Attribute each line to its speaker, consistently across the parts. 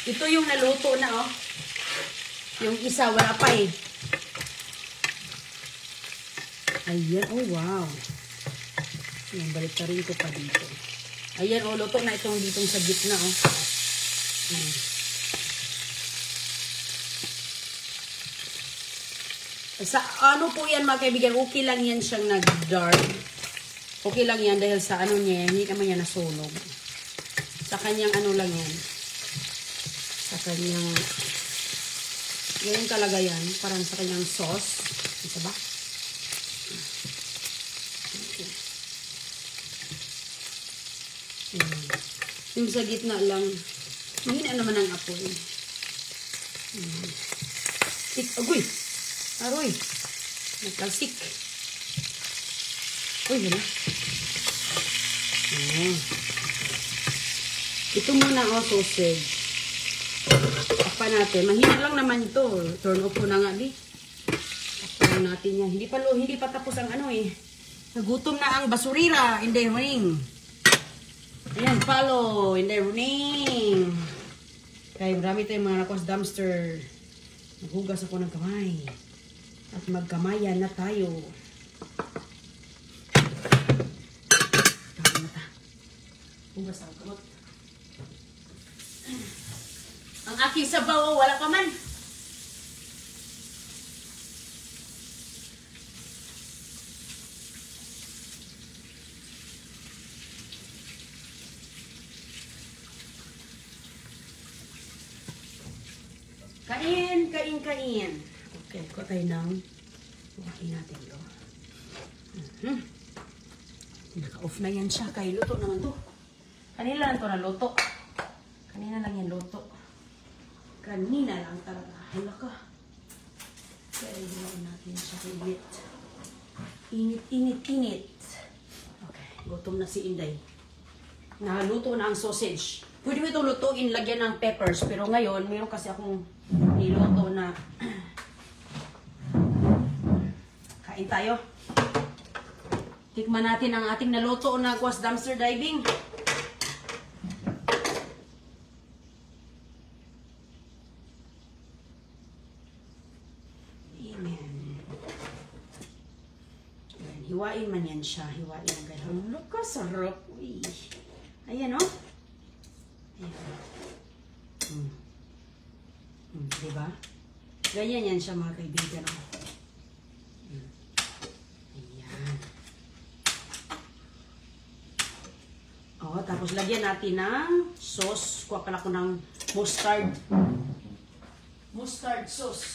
Speaker 1: Ito yung naluto na, oh. Yung isa, wala pa eh. Ayan, oh wow. Ayan, balik ka rin ko pa dito. Ayan, oh, luto na itong ditong sa gitna, oh. Ayan. Sa ano po yan mga kaibigan, okay lang yan siyang nag-dark. Okay lang yan dahil sa ano niya, hindi naman yan nasunog. Sa kanyang ano lang yan. Sa kanyang, ganyan talaga yan. Parang sa kanyang sauce. Isa ba? Okay. Yung sa gitna lang, hindi na naman ang apoy. Agoy! Aroy! Nagkalsik. Uy, yun na. Ito muna ang sausage. Takpan natin. Mahina lang naman ito. Turn off ko na nga, di. Takpan natin yan. Hindi pa tapos ang ano eh. Nagutom na ang basurira in the ring. Ayan, follow in the ring. Kaya marami tayong mga nakos dumpster. Naghugas ako ng kamay. At magkamayan na tayo. Hugas ang kamot. Ang aking sabaw, wala pa man. Kain, kain, kain. Okay, kuha tayo ng kuhain natin ito. Naka-off na yan siya. Kaya luto naman to. Kanina lang ito na luto. Kanina lang yan luto. Kanina lang talaga. Hala ka. Kaya hilain natin siya. Init. Init, init, init. Okay, gutom na si Inday. Naluto na ang sausage. Pwede mo itong lutuin, lagyan ng peppers. Pero ngayon, mayroon kasi akong niluto na kain tayo. Tikman natin ang ating naluto na Kwas Dumpster Diving. Amen. Hiwain man yan siya. Hiwain ang ganyan. Look ka, sarap. Uy. Ayan, oh. Ayan. Diba? Ganyan yan siya mga kaibigan. Ayan. O, tapos lagyan natin ng sauce. Kuha pala ko ng mustard. Mustard sauce.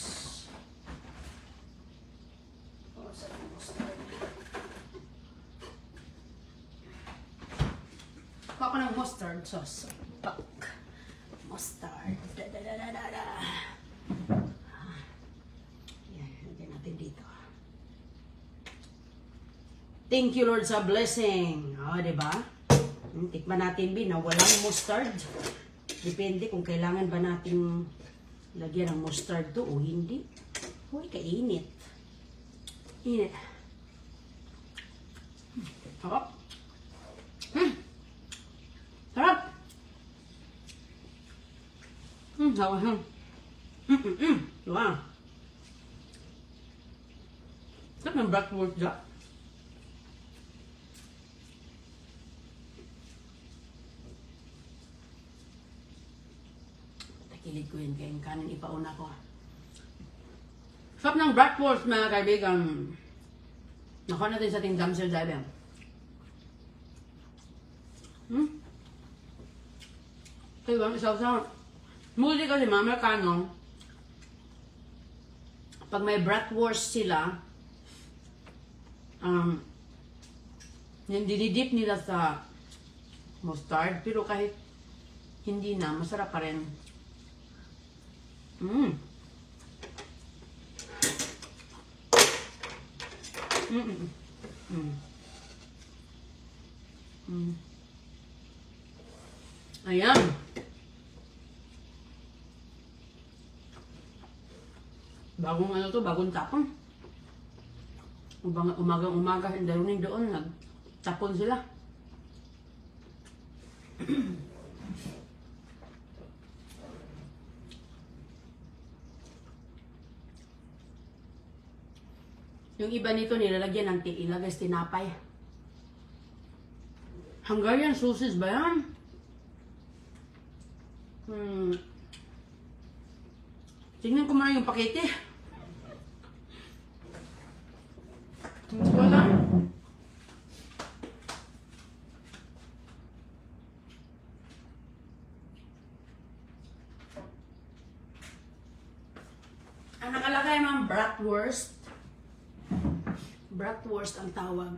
Speaker 1: O, saan yung mustard? Kuha ko ng mustard sauce. Pak. Mustard. Yan, lagyan natin dito. Thank you Lord sa blessing. O, diba? Tikman natin na walang mustard. Depende kung kailangan ba natin lagyan ng mustard to o hindi. Uy, kainit. Init. Sarap. Sarap. Sarap. Wow. Sarap ng bratwurst dyan. Takilid ko yun kayong kanin. Ipauna ko. Sarap ng bratwurst mga kaibigan. Nakuha natin sa ating dumpster diving. Kaya bang isaw sa muli kasi mga Amerikano, pag may bratwurst sila, dinidip nila sa mustard, pero kahit hindi na, masarap pa rin. Ayan. Bagong ano to, bagong tapon. Umagang-umaga, darunin doon, nagtapon sila. Yung iba nito nilalagyan ng ilagay sa tinapay. Hungarian sausage ba yan? Tingnan ko muna yung pakete. Wala. Ang nakalagay mga bratwurst. Bratwurst ang tawag.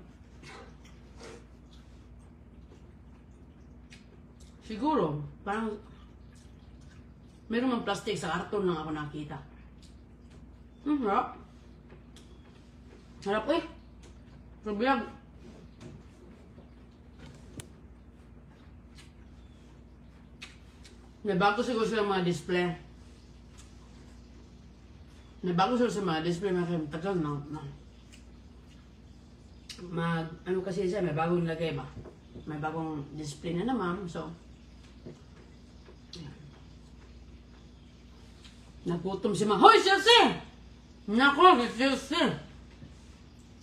Speaker 1: Siguro, parang meron mang plastic sa karton lang ako nakita. Harap. Harap eh. Probiyag. Nabago siguro sila mga display. Nabago sila sa mga display mga tagal na. Ano kasi siya, may bagong lagay ba? May bagong display na naman, so nagutom si Ma. Hoy, Chelsea! Nako, Chelsea!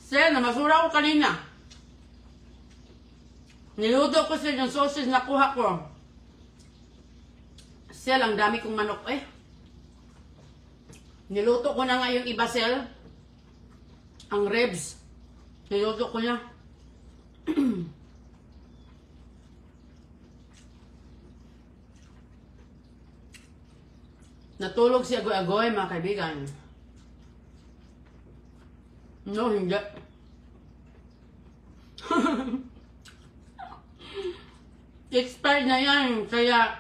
Speaker 1: Siya, namasura ko kanina. Niluto ko siya yung sausage na kuha ko. Siya, ang dami kong manok eh. Niluto ko na nga yung iba, Sel. Ang ribs. Niluto ko na. Natulog si Agoy-Agoy, mga kaibigan. No, hindi. Expired na yan, kaya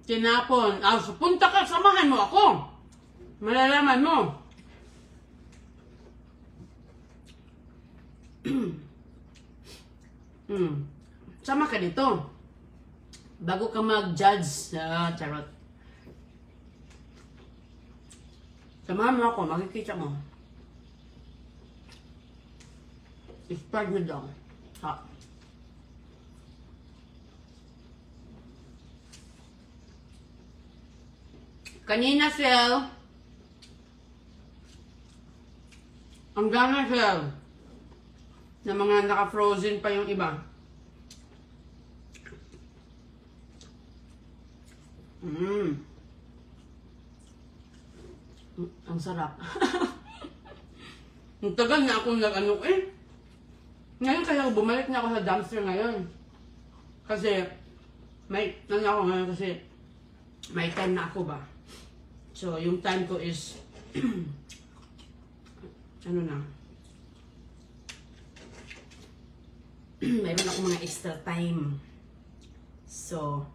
Speaker 1: tinapon. Punta ka, samahan mo ako. Malalaman mo. Sama ka dito. Bago ka mag-judge. Charot. Samahan mo ako, makikita mo. Expired na daw. Ha. Kanina, Sel. Ang gana, Sel. Na mga naka-frozen pa yung iba. Ang sarap. Ang tagal na akong nag-ano eh. Ngayon kaya bumalik na ako sa dumpster ngayon. Kasi, may ako ngayon kasi may time na ako ba. So, yung time ko is, ano na, mayroon ako mga extra time. So,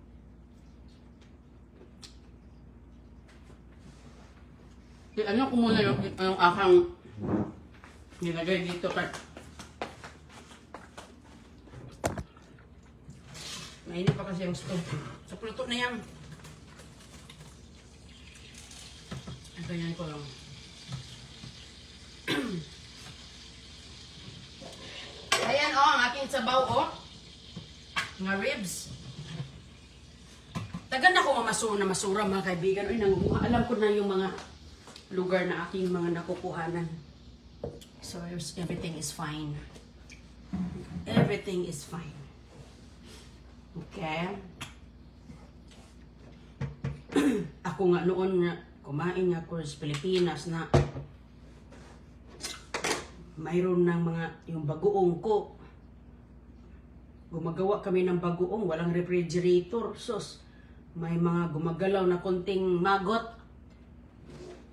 Speaker 1: ano ko muna yung akang nilagay dito kay mainit pa kasi yung stove. So, pluto na yan. Ganyan ko lang. Ayan o, ang aking sabaw o. Nga ribs. Tagan na ko masura mga kaibigan. Uy, alam ko na yung mga lugar na aking mga nakukuhanan. So, everything is fine. Everything is fine. Okay? Ako nga noon nga, kumain nga ako sa Pilipinas na mayroon ng mga, yung bagoong ko. Gumagawa kami ng bagoong, walang refrigerator. Sus, may mga gumagalaw na konting magot.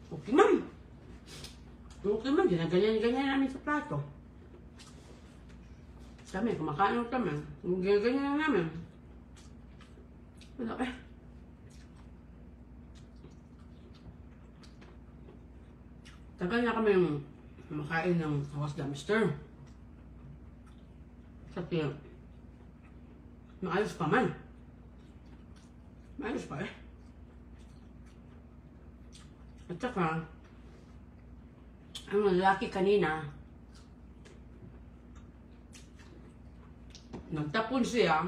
Speaker 1: Okay, ma'am. Okay, ma'am. Ginaganyan-ganyan namin sa plato. Kami, kumakain kami. Ginaganyan namin. Wala eh. Tagal na kami makain ng Hawas Dumpster. Kasi, maayos pa man. Maayos pa eh. At saka, ang lalaki kanina, nagtapon siya,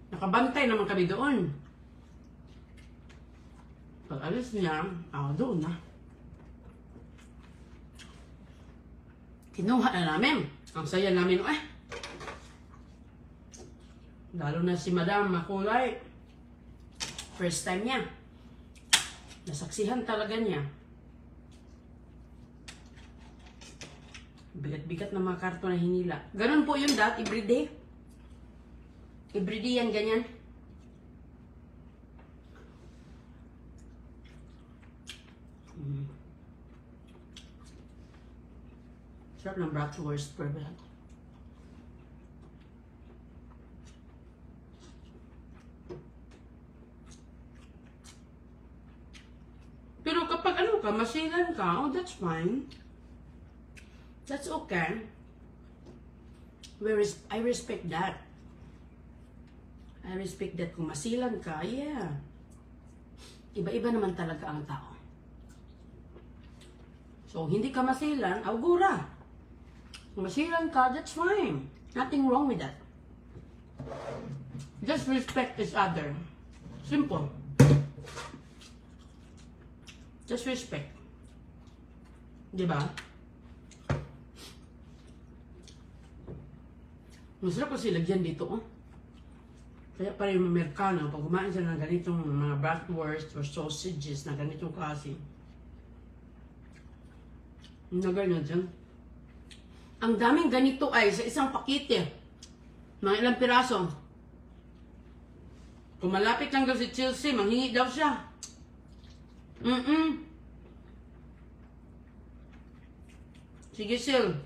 Speaker 1: nakabantay naman kami doon. Pag alis niya, doon na. Kinuha na namin. Ang saya namin, lalo na si Madam Makulay. First time niya. Nasaksihan talaga niya. Bigat-bigat na mga karton na hinila. Ganun po yun everyday. Everyday yan, ganyan. Sarap ng bratwurst per bag. Pero kapag masilan ka, that's fine. That's okay. I respect that. I respect that. Kung masilan ka, yeah. Iba-iba naman talaga ang tao. So, hindi ka masilan, augura. Kung masilan ka, that's fine. Nothing wrong with that. Just respect each other. Simple. Just respect. Diba? Masarap kasi lagyan dito, Kaya pa rin Amerikano, pag kumain sila ng ganitong mga bratwurst or sausages na ganitong klase, na ganyan dyan. Ang daming ganito ay sa isang pakite. Mga ilang piraso. Kung malapit lang daw si Chelsea, manghingi daw siya. Sige, Sil.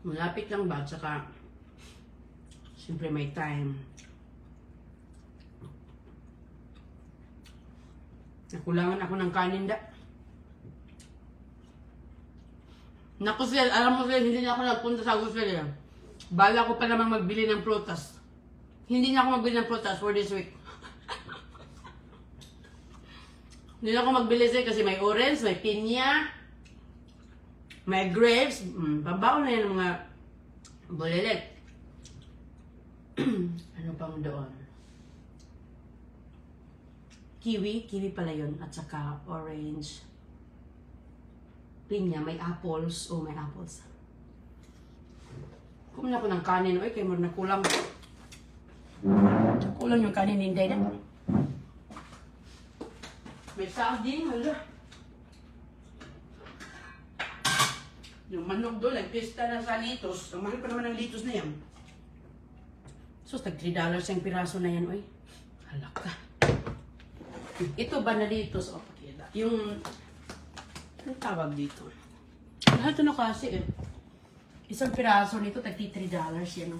Speaker 1: Malapit lang ba? Tsaka, siyempre may time. Nakulangan ako ng kanin da. Naku, Sil, alam mo, Sil, hindi na ako nagpunta sa grocery. Bala ko pa namang magbili ng prutas. Hindi na ako magbili ng prutas for this week. Hindi na ako magbili, Sil, kasi may orange, may pinya, may grapes. Pabaon na yan ng mga bulilit. Ano pang doon? Kiwi pala yun, at saka orange. Pinya, may apples. Oh, may apples. Kumain ako ng kanin, kaya mo na kulang. Kulang yung kanin, hindi na. May sardine, hala. Yung manok doon, nagpista na sa litos. Ang mahal pa naman ng litos na yan. So, tag $3 yung piraso na yan, Halak ka. Ito ba na litos? Pakita. Yung, anong tawag dito? Lahat na kasi, Isang piraso nito, tag $3 yan,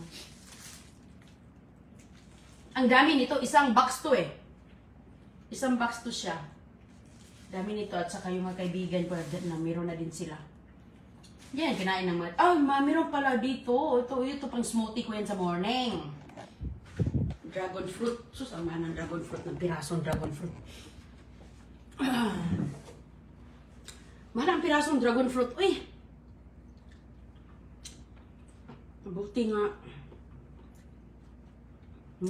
Speaker 1: Ang dami nito, isang box to, Isang box to siya. Dami nito, at saka yung mga kaibigan ko na meron na din sila. Yan, kinain ng mga, meron pala dito. Ito pang smoothie ko yan sa morning. Dragon fruit. Susama ng dragon fruit, ng pirasong dragon fruit. Mahal ang pirasong dragon fruit. Buti nga.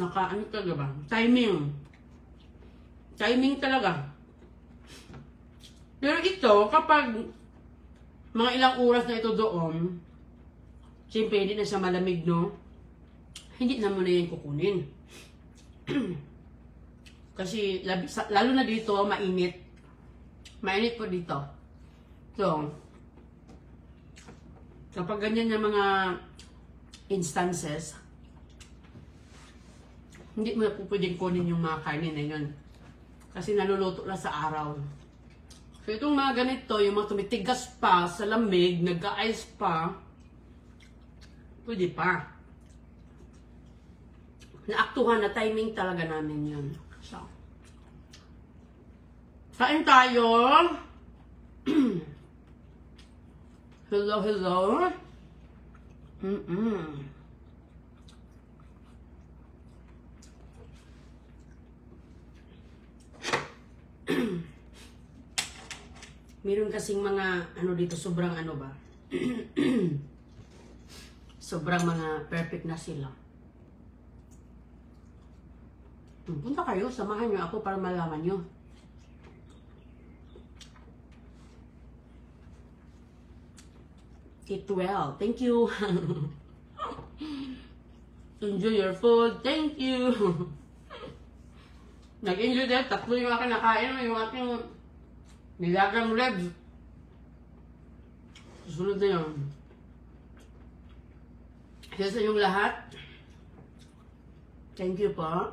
Speaker 1: Ano talaga ba? Timing. Timing talaga. Pero ito, kapag mga ilang oras na ito doon, siyempre hindi na siya malamig, no? Hindi na mo na yan kukunin. Kasi, lalo na dito, mainit. Mainit po dito. So, kapag ganyan yung mga instances, hindi mo na po pwedeng kunin yung mga kanin na yun. Kasi naluluto na sa araw. So, itong mga ganito, yung mga tumitigas pa sa lamig, nag-ice pa, pwede pa. Naaktuhan na timing talaga namin yun. So, kain tayo. Hello. Meron kasing mga, dito, sobrang sobrang mga perfect na sila. Punta kayo, samahan nyo ako para malaman nyo. Eat well. Thank you. Enjoy your food. Thank you. Nag-enjoy din. Tatlo yung aking nakain. Yung aking nilagang ribs. Susunod na yun. Kaya sa inyong lahat, thank you po.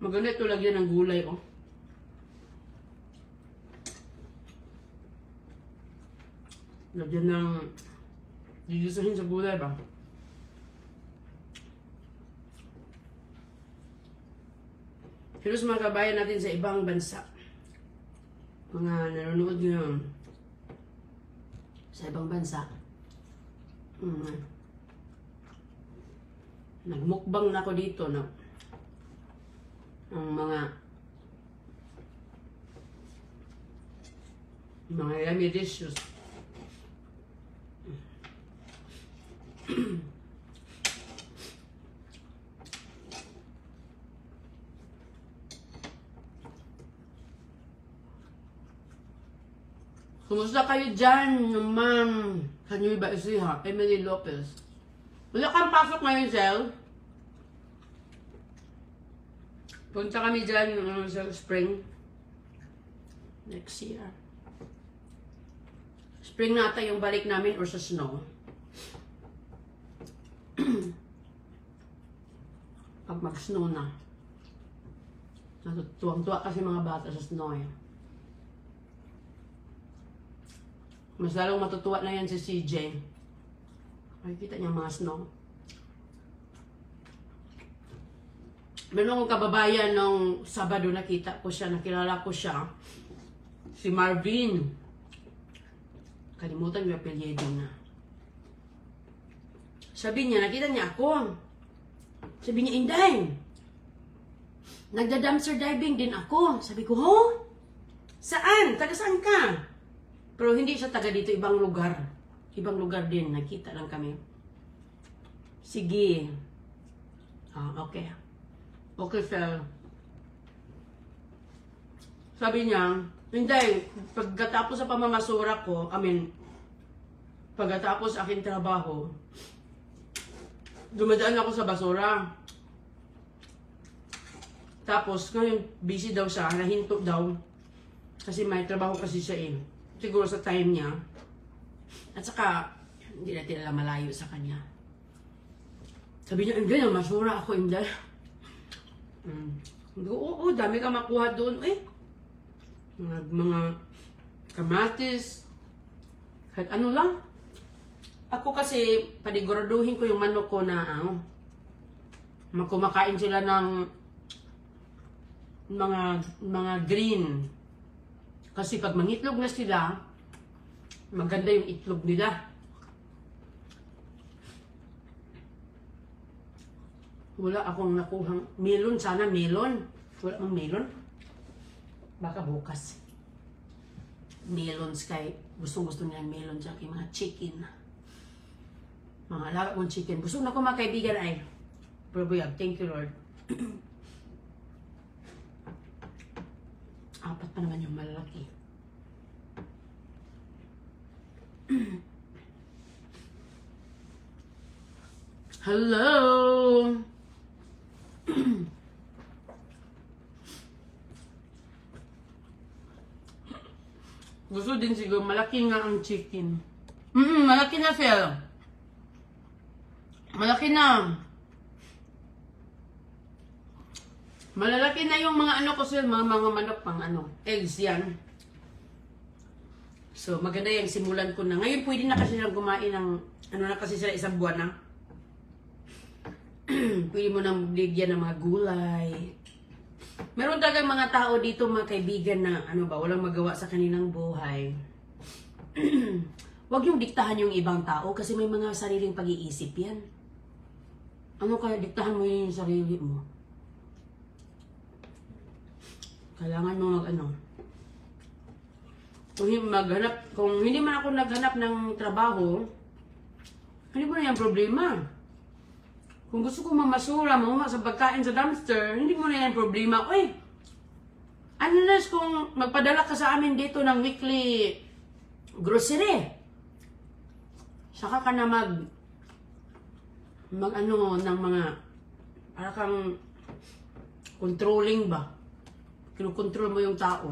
Speaker 1: Maganda ito lagyan ng gulay, oh. Lagyan ng gigisahin sa gulay ba? Pero sa mga kabayan natin sa ibang bansa, mga nanonood ngayon sa ibang bansa, nagmukbang na ako dito na ang mga yummy dishes. Kumusta kayo dyan, ma'am? Kanyo ba isiha? Emily Lopez. Wala kang pasok ngayon, Sel? Punta kami dyan sa spring. Next year. Spring nata yung balik namin or sa snow. Pag mag-snow na. Natutuwang-tuwa kasi mga bata sa snow eh. Mas lalong matutuwa na yan si CJ. Makikita niya mga snow. Meron akong kababayan nung Sabado nakita ko siya, nakilala ko siya. Si Marvin. Kalimutan yung apelyido na. Sabi niya, nakita niya ako. Sabi niya, Inday, nagda-dumpster diving din ako. Sabi ko, ho? Saan? Taga saan ka? Pero hindi siya taga dito, ibang lugar. Ibang lugar din, nakita lang kami. Sige. Okay. Okay, Phil. Sabi niya, hindi, pagkatapos sa pamamasura ko, pagkatapos aking trabaho, dumadaan ako sa basura. Tapos, ngayon, busy daw siya, nahinto daw. Kasi may trabaho kasi siya eh. Siguro sa time niya. At saka, hindi natin alam malayo sa kanya. Sabi niya, hindi, masura ako, hindi. Oo, dami ka makuha doon. Mga kamatis. Kahit ano lang. Ako kasi, paniguraduhin ko yung manok ko na, kumakain sila ng mga green. Kasi pag mangitlog na sila, maganda yung itlog nila. Wala akong nakuhang melon. Sana melon. Wala akong melon. Baka bukas. Melons kay gusto nilang melon dyan kay mga chicken. Mga alaga kong chicken. Gusto na ko mga kaibigan ay. Probuyag. Thank you, Lord. Apat pa naman yung malaki. Hello! Gusto din siguro, malaki nga ang chicken. Malaki na, Phil. Malaki na. Malalaki na yung mga ano ko sir, mga manok pang eggs yan. So, maganda yung simulan ko na. Ngayon, pwede na kasi silang kumain ng, na kasi sila isang buwan na. Pwede mo nang bigyan ng mga gulay. Meron talagang mga tao dito, mga kaibigan na, walang magawa sa kanilang buhay. Huwag yung diktahan yung ibang tao kasi may mga sariling pag-iisip yan. Ano kaya diktahan mo yung sarili mo? Kailangan mo kung hindi man ako naghanap ng trabaho, hindi mo na yung problema. Kung gusto ko mamasura, sa pagkain sa dumpster, hindi mo na yung problema. Uy, unless kung magpadala ka sa amin dito ng weekly grocery, saka ka na mag ano ng mga para kang controlling ba, kinukontrol mo yung tao.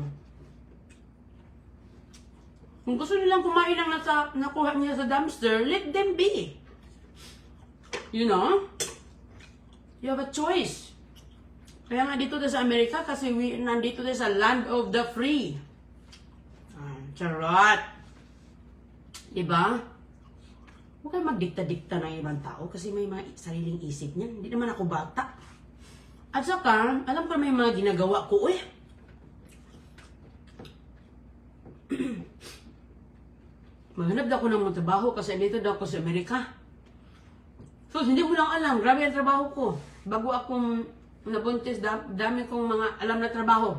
Speaker 1: Kung gusto nilang kumain ng nakuha niya sa dumpster, let them be. You know? You have a choice. Kaya nga dito sa Amerika, kasi nandito tayo sa land of the free. Charot. Diba? Huwag kayo magdikta-dikta ng ibang tao kasi may mga sariling isip niyan. Hindi naman ako bata. At saka, alam ko may mga ginagawa ko Maghanap daw ako ng trabaho kasi dito daw ako sa Amerika. So, hindi mo lang alam. Grabe ang trabaho ko. Bago akong nabuntis, dami kong mga alam na trabaho.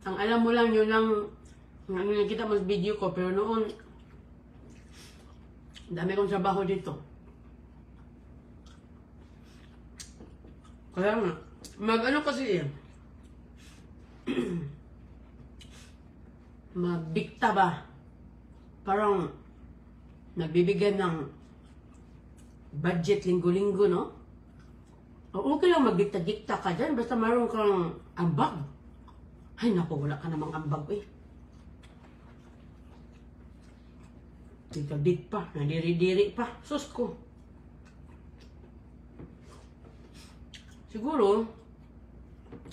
Speaker 1: Ang alam mo lang, yun lang, ano nakita mo sa video ko. Pero noon, dami kong trabaho dito. Kaya nga, mag-ano kasi magdikta ba? Parang nagbibigay ng budget linggo-linggo, no? O okay lang magdikta-dikta ka dyan, basta mayroon kang ambag. Ay naku, wala ka namang ambag Dikta-dik pa, nadiri-diri pa. Sus ko. Siguro,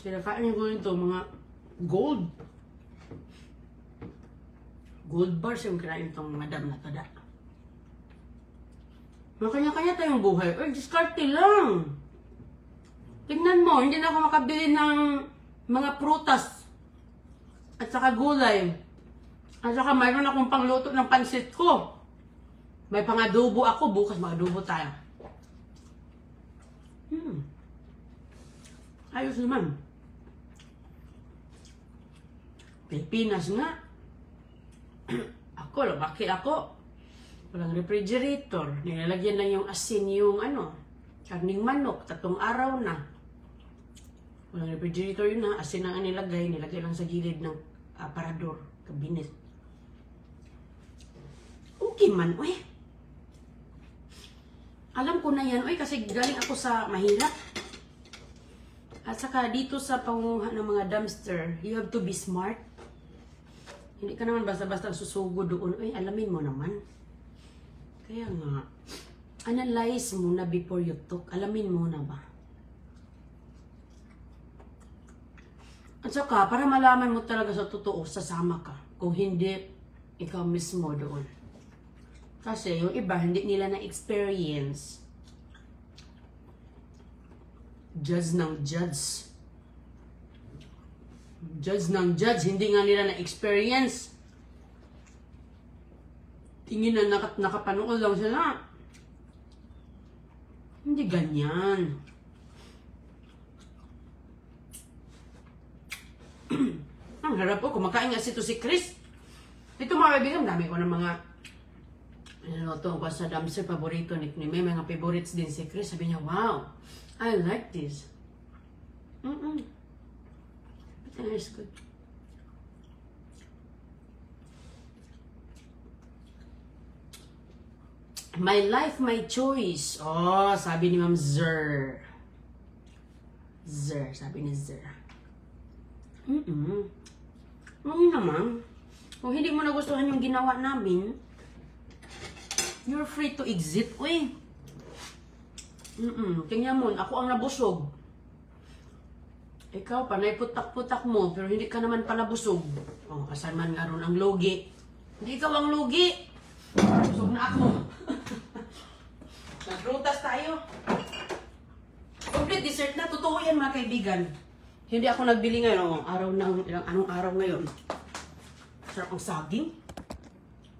Speaker 1: kinakain ko ito, mga gold bars yung kinain itong madam na tada. Makanya-kanya tayong buhay. Diskarte lang. Tingnan mo, hindi na ako makabili ng mga prutas at saka gulay. At saka mayroon akong pangluto ng pansit ko. May pangadobo ako. Bukas magadobo tayo. Ayos naman. Pilipinas nga. Ako, lumaki ako. Walang refrigerator. Nilalagyan lang yung asin yung karning manok. 3 araw na. Walang refrigerator yun na. Asin ang nilagay. Nilagay lang sa gilid ng aparador. Kabinet. Okay man, Alam ko na yan, kasi galing ako sa mahirap. At saka dito sa panguha ng mga dumpster, you have to be smart. Hindi ka naman basta-basta susugo doon. Alamin mo naman. Kaya nga, analyze muna before you talk. Alamin mo na ba? At saka, para malaman mo talaga sa totoo, sasama ka. Kung hindi, ikaw mismo doon. Kasi yung iba, hindi nila na-experience. Judge ng judge. Judge ng judge, hindi nga nila na-experience. Tingin na nakapanood lang sila. Hindi ganyan. Ang harap po, kumakain nga si Chris. Ito mga kaibigan, dami ko ng mga niluto ko sa dumpster, paborito ni may mga favorites din si Chris. Sabi niya, wow, I like this. It's good. My life, my choice. Oh, sabi ni Ma'am Zer. Sabi ni Zer. Naman. Kung hindi mo nagustuhan yung ginawa namin, you're free to exit, Tingnan mo, ako ang nabusog. Ikaw, panay putak-putak mo, pero hindi ka naman pala busog. Oh, asan man nga ron ang lugi. Hindi ikaw ang lugi. Busog na ako. Nagrutas tayo. Complete dessert na. Totoo yan mga kaibigan. Hindi ako nagbili ngayon. Anong araw ngayon? Sarap ang saging.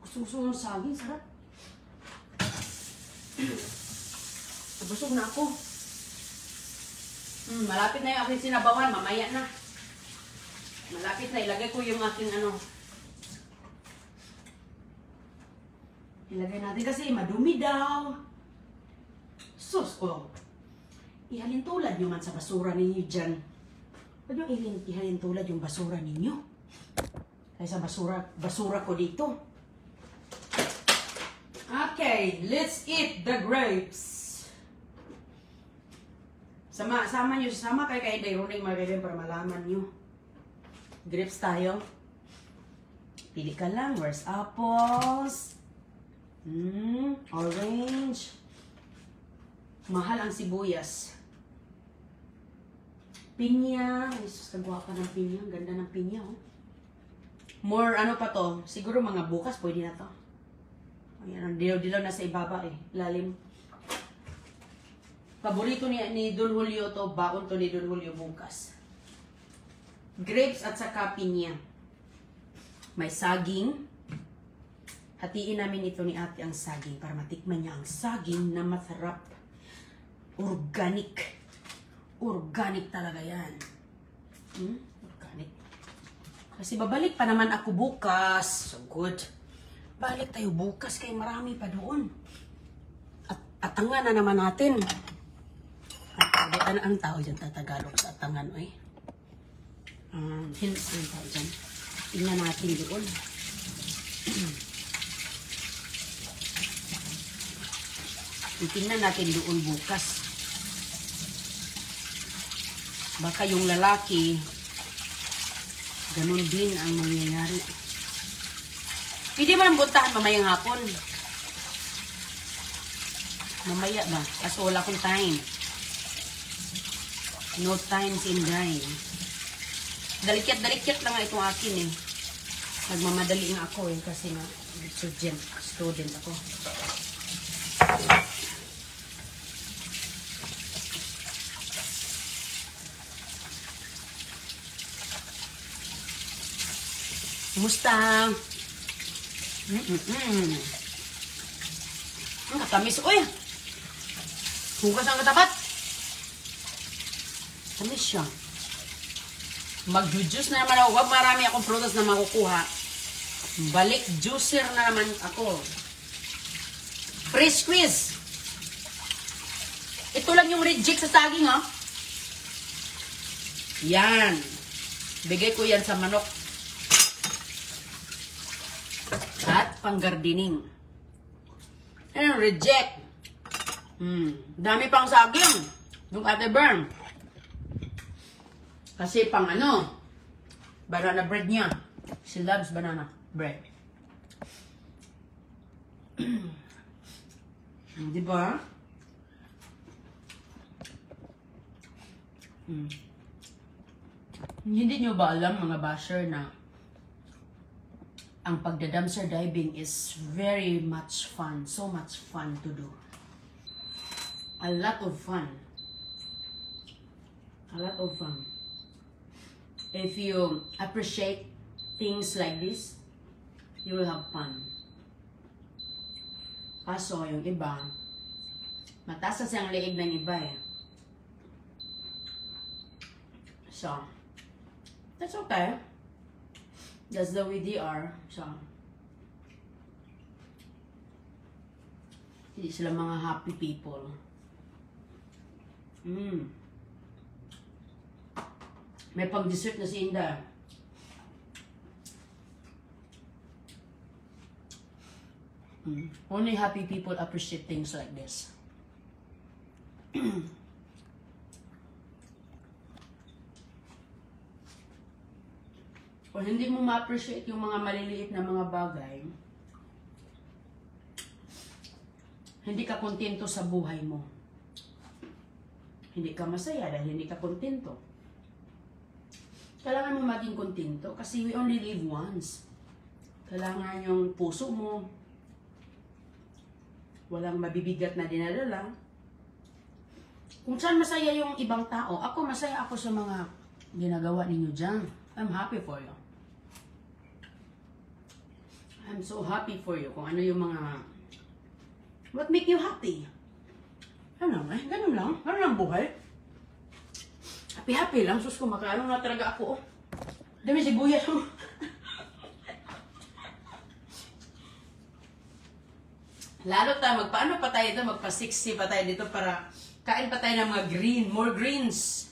Speaker 1: Gusto ng saging. Sarap. Busog na ako. Malapit na yung aking sinabawan. Mamaya na. Malapit na. Ilagay ko yung aking Ilagay natin kasi madumi daw. Sus ko. Ihalin tulad nyo man sa basura ninyo dyan. Huwag nyo ihalin tulad yung basura ninyo. Kaysa basura ko dito. Okay, let's eat the grapes. Sama kayo kay Dayroning mga kaibigan para malaman nyo. Grapes tayo. Pili ka lang. Where's apples? Orange. Mahal ang sibuyas. Pinya. Ay, sus, kagwapa ng pinya. Ang ganda ng pinya, oh. More, ano pa to? Siguro mga bukas, pwede na to. Ayan, ang dilaw-dilaw na sa ibaba, eh. Lalim. Paborito ni Don Julio to. Baon to ni Don Julio bukas. Grapes at saka pinya. May saging. Hatiin namin ito ni ate ang saging para matikman niya ang saging na masarap. Organic. Organic talaga yan. Organic. Kasi babalik pa naman ako bukas. So good. Balik tayo bukas kay marami pa doon. At atangan na naman natin. Ang tao dyan tatagalog sa atangan, oy. Hints yung tao dyan. Tingnan natin doon. Tingnan natin doon bukas. Baka yung lalaki, ganun din ang mangyayari. Pwede mo lang buntahan mamayang hapon. Mamaya ba? Kasi wala akong time. No time in dying. Dalikit lang nga itong akin eh. Nagmamadali nga ako eh. Kasi nga, student ako. Kumusta? Ang katamis. Uy! Hugas ang katapat. Tamis siya. Mag-juice na naman ako. Wag marami akong prutas na makukuha. Balik juicer na naman ako. Pre-squeeze. Ito lang yung reject sa saging, ha? Yan. Bigay ko yan sa manok. At pang-gardening. Ano, reject. Dami pang saging. Yung Ate Bern. Kasi pang ano, banana bread niya. She loves banana bread. Diba? Hindi nyo ba alam mga basher na ang pagda-dumpster diving is very much fun. So much fun to do. A lot of fun. A lot of fun. If you appreciate things like this, you will have fun. Kaso yung iba, mataas kasi ang liig ng iba eh. So, that's okay. That's the way they are. So, hindi sila mga happy people. May pang-dessert na si Inda. Only happy people appreciate things like this. Kung hindi mo ma-appreciate yung mga maliliit na mga bagay, hindi ka kontento sa buhay mo. Hindi ka masaya dahil hindi ka kontento. Kailangan mo maging kontento kasi we only live once. Kailangan yung puso mo walang mabibigat na dinadala. Kung saan masaya yung ibang tao, ako masaya ako sa mga ginagawa ninyo dyan. I'm happy for you. I'm so happy for you. Kung ano yung mga what make you happy? Ano eh? Ganun lang. Ganun lang buhay. Happy lang. Sus, kumakaano na talaga ako. Dami sibuyas mo. Lalo tayo, magpaano pa tayo ito? Magpa-60 pa tayo dito para kain pa tayo ng mga green. More greens.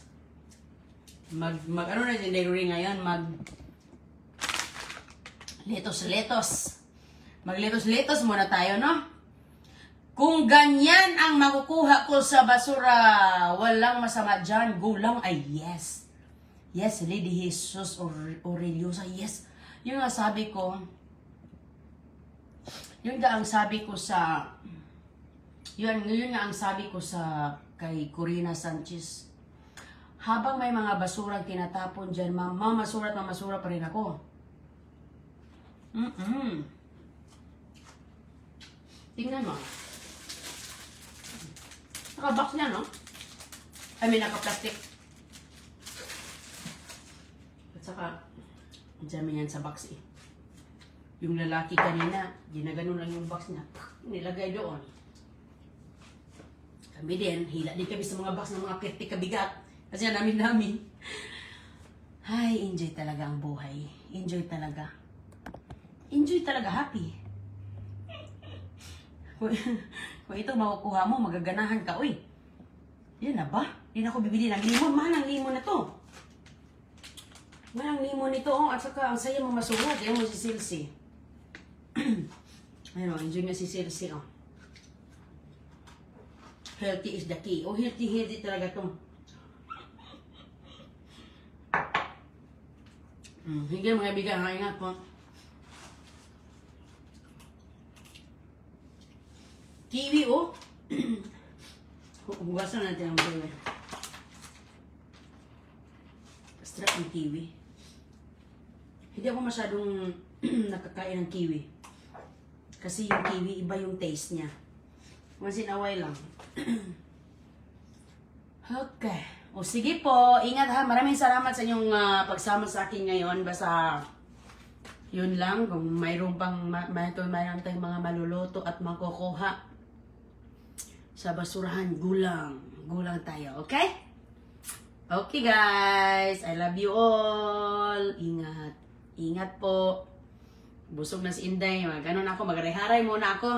Speaker 1: ano na din dairy ngayon, letos-letos. Magletos-letos muna tayo, no? Kung ganyan ang makukuha ko sa basura, walang masama dyan. Gulang ay yes. Yes, Lady Jesus Aureliosa, yes. Yung nga sabi ko, yun nga ang sabi ko sa kay Corina Sanchez. Habang may mga basurang tinatapon dyan, mamasura at mamasura pa rin ako. Tingnan mo. Naka-box niya, no? Naka-plastic. At saka, dyan yan sa box eh. Yung lalaki kanina, ginaganon lang yung box niya. Nilagay doon. Kami din, hila din kami sa mga box ng mga perte kabigat. Kasi namin. Ay, enjoy talaga ang buhay. Enjoy talaga. Enjoy talaga, happy. Kung ito makukuha mo, magaganahan ka. Uy, yan na ba? Hindi na ako bibili ng limon. Mahal ang limon na to. Mahal ang limon nito. Oh. At saka, ang saya mo masuhod. Yan mo si Silsi. Ayun, enjoy nga si Silsi. Oh. Healthy is the key. Oh, healthy talaga to. Hingga mga bigang, ingat po. Kiwi, oh. Hugasan natin ang kiwi. Strap ng kiwi. Hindi ako masyadong nakakain ng kiwi. Kasi yung kiwi, iba yung taste niya. Once in a while lang. Okay. O sige po, ingat ha. Maraming salamat sa inyong pagsama sa akin ngayon. Basta, yun lang. Kung mayroon tayong mga maluluto at makukuha sa basurahan, gulang. Gulang tayo, okay? Okay guys, I love you all. Ingat. Ingat po. Busog na si Inday. Ganon ako, magharay-haray muna ako.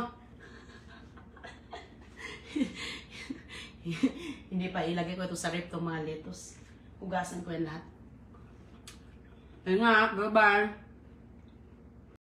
Speaker 1: Hindi pa, ilagay ko ito sa rep itong mga lettuce. Hugasan ko yan lahat. Ingat, bye-bye.